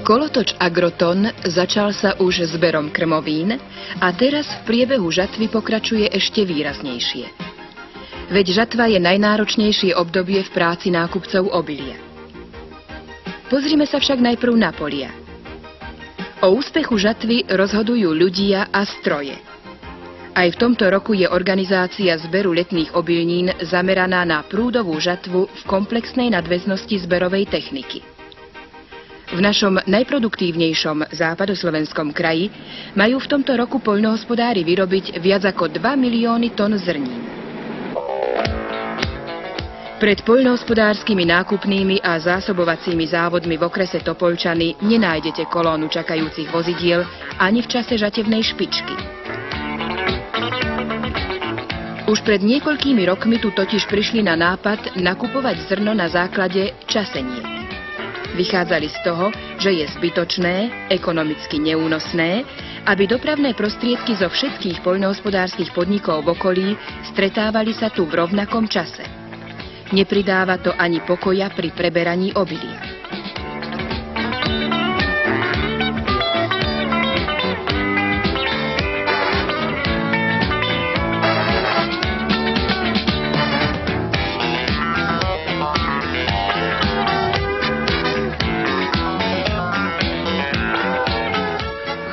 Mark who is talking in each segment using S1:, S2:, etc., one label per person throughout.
S1: Kolotoč Agroton začal sa už zberom krmovín a teraz v priebehu žatvy pokračuje ešte výraznejšie. Veď žatva je najnáročnejšie obdobie v práci nákupcov obilia. Pozrime sa však najprv na polia. O úspechu žatvy rozhodujú ľudia a stroje. Aj v tomto roku je organizácia zberu letných obilnín zameraná na prúdovú žatvu v komplexnej nadväznosti zberovej techniky. V našom najproduktívnejšom západoslovenskom kraji majú v tomto roku poľnohospodári vyrobiť viac ako 2 milióny tón zrnín. Pred poľnohospodárskymi nákupnými a zásobovacími závodmi v okrese Topoľčany nenájdete kolónu čakajúcich vozidiel ani v čase žatevnej špičky. Už pred niekoľkými rokmi tu totiž prišli na nápad nakupovať zrno na základe časeniek. Vychádzali z toho, že je zbytočné, ekonomicky neúnosné, aby dopravné prostriedky zo všetkých poľnohospodárskych podnikov v okolí stretávali sa tu v rovnakom čase. Nepridáva to ani pokoja pri preberaní obilia.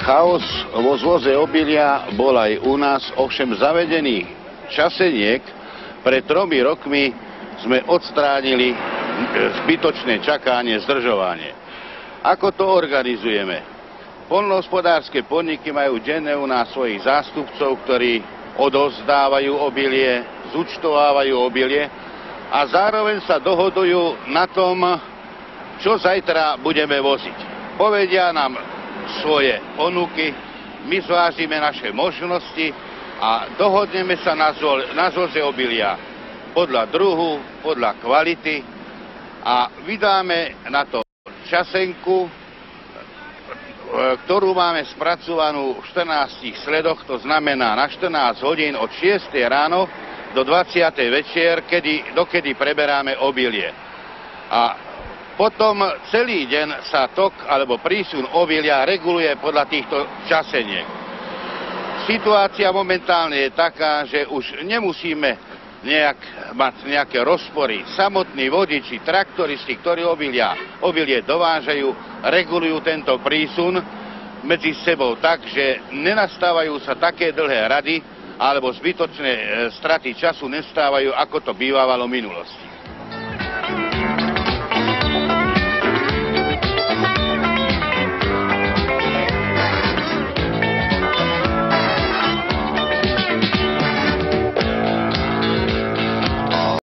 S2: Chaos vo zvoze obilia bol aj u nás, ovšem zavedených časeniek pred 3 rokmi sme odstránili zbytočné čakanie, zdržovanie. Ako to organizujeme? Poľnohospodárske podniky majú denne u nás svojich zástupcov, ktorí odovzdávajú obilie, zúčtovávajú obilie a zároveň sa dohodujú na tom, čo zajtra budeme voziť. Povedia nám svoje ponuky, my zvážime naše možnosti a dohodneme sa na zvoze obilia podľa druhu, podľa kvality a vydáme na to časenku, ktorú máme spracovanú v 14 sledoch, to znamená na 14 hodín od 6 ráno do 20 večer, dokedy preberáme obilie. A potom celý deň sa tok alebo prísun obilia reguluje podľa týchto časeniek. Situácia momentálne je taká, že už nemusíme mať nejaké rozpory. Samotní vodiči, traktoristi, ktorí obilie dovážajú, regulujú tento prísun medzi sebou tak, že nenastávajú sa také dlhé rady alebo zbytočné straty času nestávajú, ako to bývalo v minulosti.